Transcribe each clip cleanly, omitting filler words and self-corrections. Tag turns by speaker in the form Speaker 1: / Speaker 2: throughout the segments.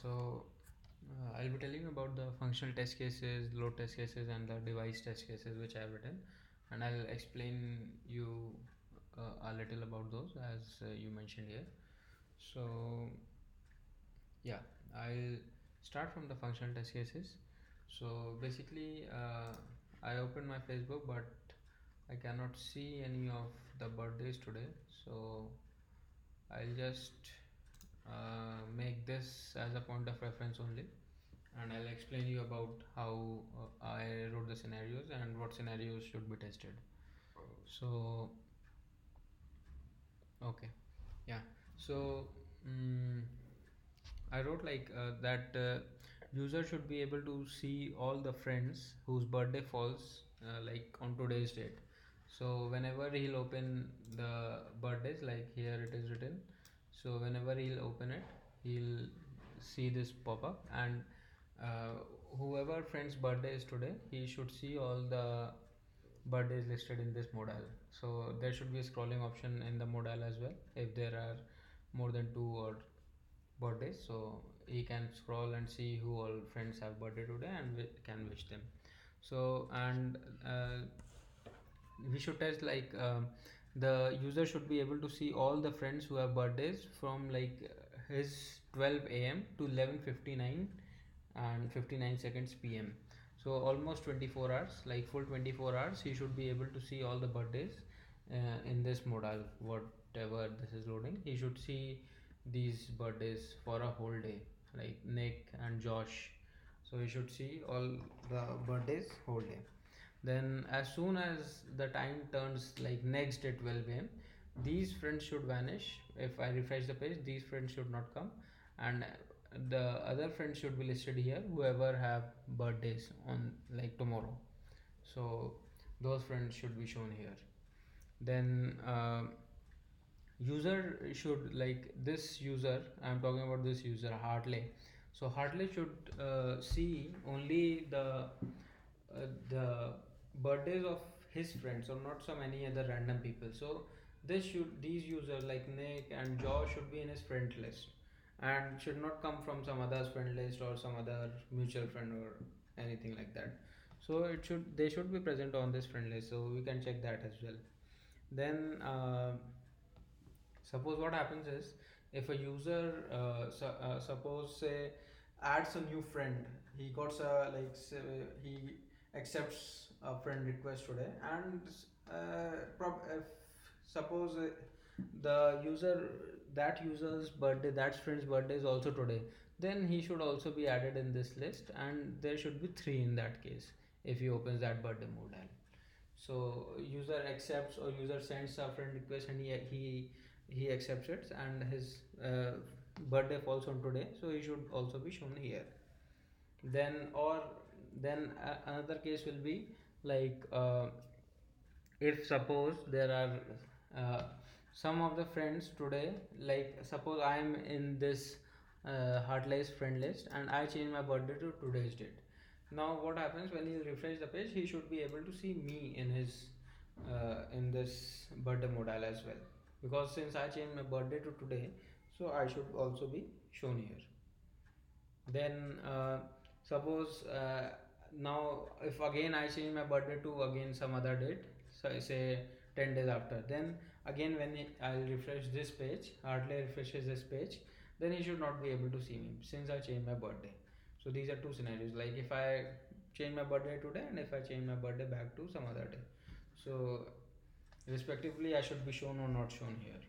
Speaker 1: So I'll be telling you about the functional test cases, load test cases, and the device test cases which I have written, and I'll explain you a little about those as you mentioned here. So yeah, I'll start from the functional test cases. So basically, I opened my Facebook, but I cannot see any of the birthdays today. So I'll just make this as a point of reference only, and I'll explain you about how I wrote the scenarios and what scenarios should be tested. So okay, yeah. So mm I wrote like that user should be able to see all the friends whose birthday falls like on today's date. So whenever he'll open the birthdays, like here it is written. So whenever he'll open it, he'll see this pop up, and uh, whoever friend's birthday is today, he should see all the birthdays listed in this modal. So there should be a scrolling option in the modal as well if there are more than two or birthdays, so he can scroll and see who all friends have birthday today and can wish them. So and we should test like the user should be able to see all the friends who have birthdays from like his 12 a.m. to 11:59 and 59 seconds p.m. So almost 24 hours, like full 24 hours he should be able to see all the birthdays in this modal. Whatever this is loading, he should see these birthdays for a whole day, like Nick and Josh. So he should see all the birthdays whole day. Then as soon as the time turns like next at 12 a.m., these friends should vanish. If I refresh the page, these friends should not come, and the other friends should be listed here, whoever have birthdays on like tomorrow. So those friends should be shown here. Then user should, like this user, I'm talking about this user Hartley. So Hartley should see only the birthdays of his friends, or not some any other random people. So these users like Nick and Josh should be in his friend list, and should not come from some other's friend list or some other mutual friend or anything like that. So they should be present on this friend list, so we can check that as well. Then suppose what happens is, if a user suppose say adds a new friend, he got like say, he accepts a friend request today, and if suppose the user that user's birthday, that friend's birthday is also today, then he should also be added in this list, and there should be three in that case if he opens that birthday modal. So user accepts or user sends a friend request, and he accepts it, and his birthday falls on today, so he should also be shown here. Then or then another case will be like if suppose there are some of the friends today, like suppose I am in this Heartless friend list, and I change my birthday to today's date. Now what happens, when you refresh the page, he should be able to see me in his in this birthday modal as well, because since I changed my birthday to today, so I should also be shown here. Then suppose now if again I change my birthday to again some other date, so I say 10 days after, then again when I'll refresh this page, hardly refreshes this page, then he should not be able to see me since I changed my birthday. So these are two scenarios, like if I change my birthday today and if I change my birthday back to some other day, so respectively I should be shown or not shown here.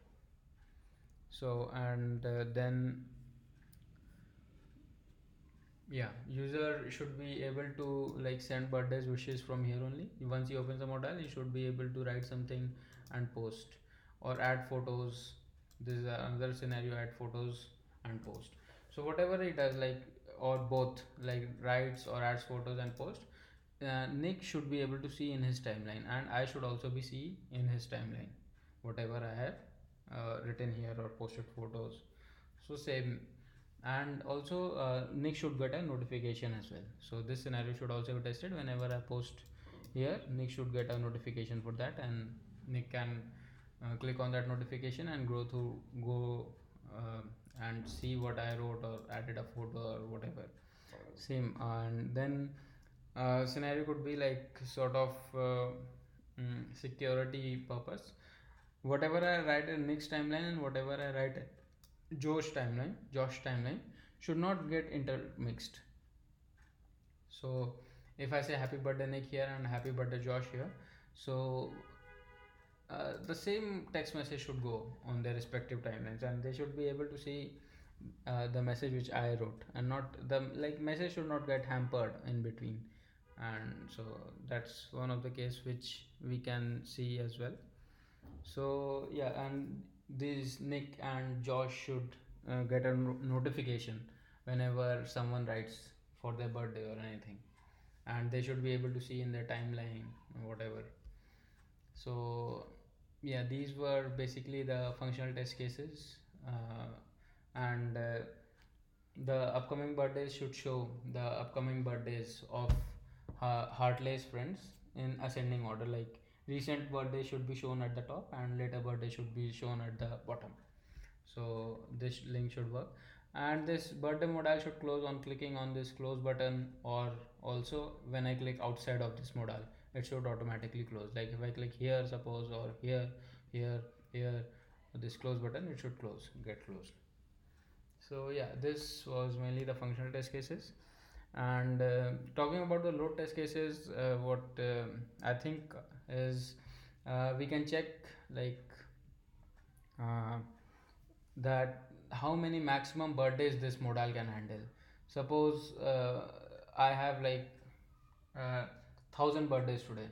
Speaker 1: So and then yeah, user should be able to like send birthdays wishes from here only. Once he opens the modal, he should be able to write something and post, or add photos. This is another scenario: add photos and post. So whatever he does, like, or both, like writes or adds photos and post, Nick should be able to see in his timeline, and I should also be see in his timeline whatever I have written here or posted photos. So same. And also Nick should get a notification as well. So this scenario should also be tested. Whenever I post here, Nick should get a notification for that, and Nick can click on that notification and go and see what I wrote or added a photo or whatever. Same. And then scenario could be like sort of security purpose. Whatever I write in Nick's timeline and whatever I write in Josh timeline should not get intermixed. So if I say happy birthday Nick here and happy birthday Josh here, so the same text message should go on their respective timelines, and they should be able to see the message which I wrote, and not the like message should not get hampered in between. And so that's one of the case which we can see as well. So yeah, and these Nick and Josh should get a notification whenever someone writes for their birthday or anything, and they should be able to see in their timeline or whatever. So yeah, these were basically the functional test cases, and the upcoming birthdays should show the upcoming birthdays of Hartley's friends in ascending order. Like recent birthday should be shown at the top, and later birthday should be shown at the bottom. So this link should work, and this birthday modal should close on clicking on this close button, or also when I click outside of this modal, it should automatically close. Like if I click here, suppose, or here, here, here, this close button, it should get closed. So yeah, this was mainly the functional test cases. And talking about the load test cases, what I think is we can check like uh, that how many maximum birthdays this modal can handle. Suppose I have like 1,000 birthdays today,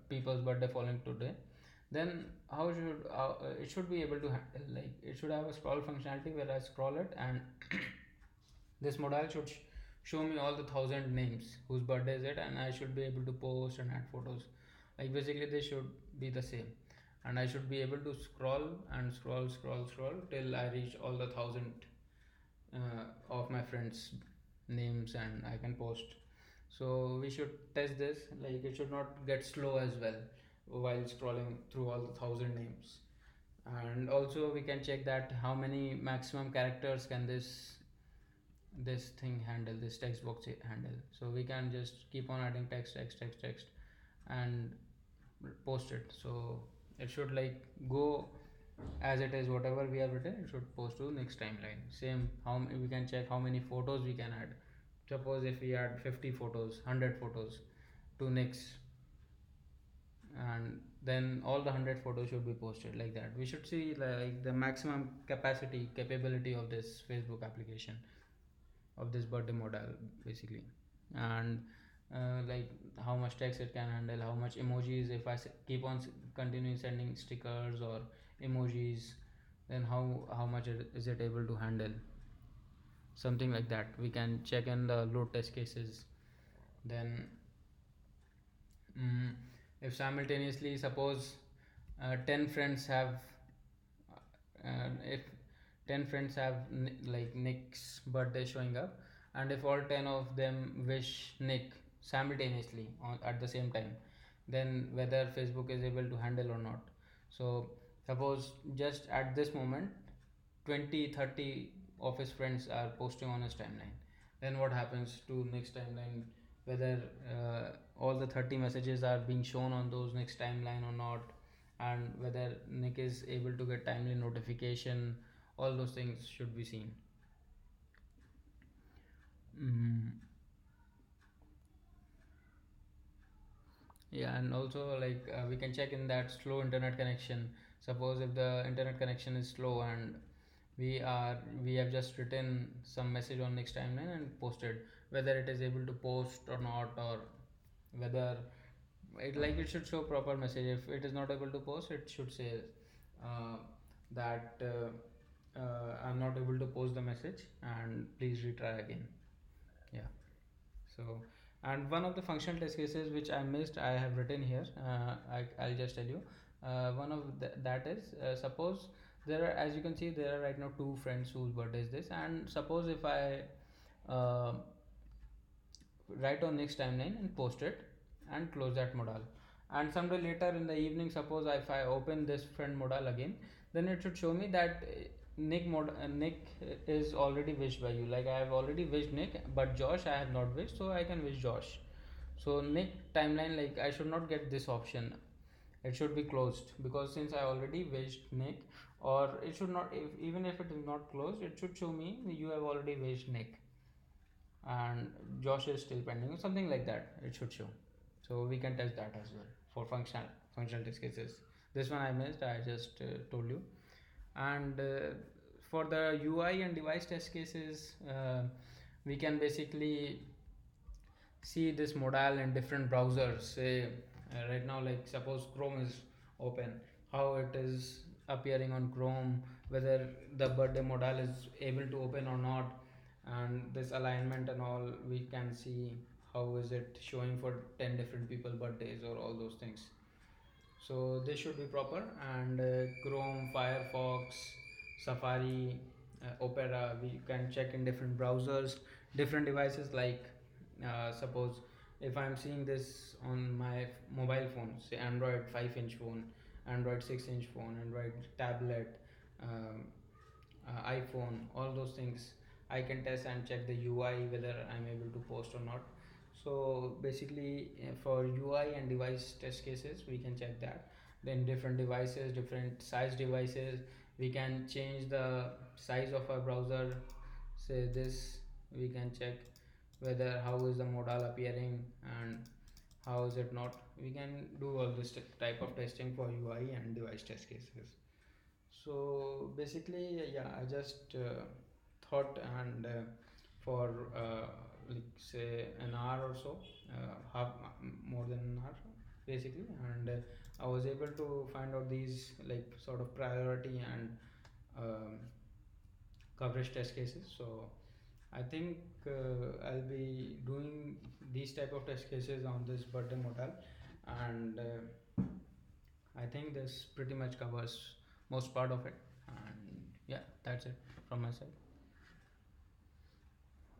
Speaker 1: people's birthday falling today. Then how should it should be able to handle, like it should have a scroll functionality where I scroll it, and this modal should show me all the 1,000 names whose birthday is it, and I should be able to post and add photos. Like basically, they should be the same, and I should be able to scroll and scroll till I reach all the 1,000 of my friends' names, and I can post. So we should test this. Like it should not get slow as well while scrolling through all the 1,000 names. And also we can check that how many maximum characters can this thing handle, this text box handle. So we can just keep on adding text and post it. So it should like go as it is, whatever we have written, it should post to next timeline. Same, we can check how many photos we can add. Suppose if we add 50 photos, 100 photos to next, and then all the 100 photos should be posted like that. We should see like the maximum capability of this Facebook application, of this birthday model basically. And like how much text it can handle, how much emojis, if I keep on continuing sending stickers or emojis, then how much is it able to handle, something like that. We can check in the load test cases. Then mm, if simultaneously, suppose 10 friends have if 10 friends have like Nick's birthday showing up, and if all 10 of them wish Nick simultaneously at the same time, then whether Facebook is able to handle or not. So suppose just at this moment 20-30 of his friends are posting on his timeline, then what happens to Nick's timeline, whether all the 30 messages are being shown on those Nick's timeline or not, and whether Nick is able to get timely notification, all those things should be seen. mm, yeah, and also like we can check in that slow internet connection. Suppose if the internet connection is slow, and we have just written some message on next timeline and posted, whether it is able to post or not, or whether it should show proper message. If it is not able to post, it should say uh, that I'm not able to post the message and please retry again. Yeah. So, and one of the functional test cases which I missed, I have written here. I'll just tell you. One of that is suppose there are, as you can see, there are right now two friends whose birthday is this, and suppose if I uh, write on next timeline and post it and close that modal, and someday later in the evening, suppose if I open this friend modal again, then it should show me that Nick is already wished by you. Like I have already wished Nick, but Josh I have not wished, so I can wish Josh. So Nick timeline, like I should not get this option. It should be closed because since I already wished Nick, or it should not. If, even if it is not closed, it should show me you have already wished Nick, and Josh is still pending, something like that. It should show. So we can test that as well for functional test cases. This one I missed. I just told you. And for the UI and device test cases, we can basically see this modal in different browsers. Say right now, like suppose Chrome is open, how it is appearing on Chrome, whether the birthday modal is able to open or not, and this alignment and all, we can see how is it showing for 10 different people birthdays or all those things. So this should be proper. And Chrome, Firefox, Safari, Opera, we can check in different browsers, different devices. Like suppose if I'm seeing this on my mobile phone, say Android 5-inch phone, Android 6-inch phone, Android tablet, um, iPhone, all those things, I can test and check the UI whether I'm able to post or not. So basically, for UI and device test cases, we can check that. Then different devices, different size devices, we can change the size of our browser. Say this, we can check whether how is the modal appearing and how is it not. We can do all this type of testing for UI and device test cases. So basically, yeah, I just thought, and for like say an hour or so, half more than an hour, basically, and I was able to find out these like sort of priority and um, coverage test cases. So I think I'll be doing these type of test cases on this birthday model, and I think this pretty much covers most part of it. And yeah, that's it from my side.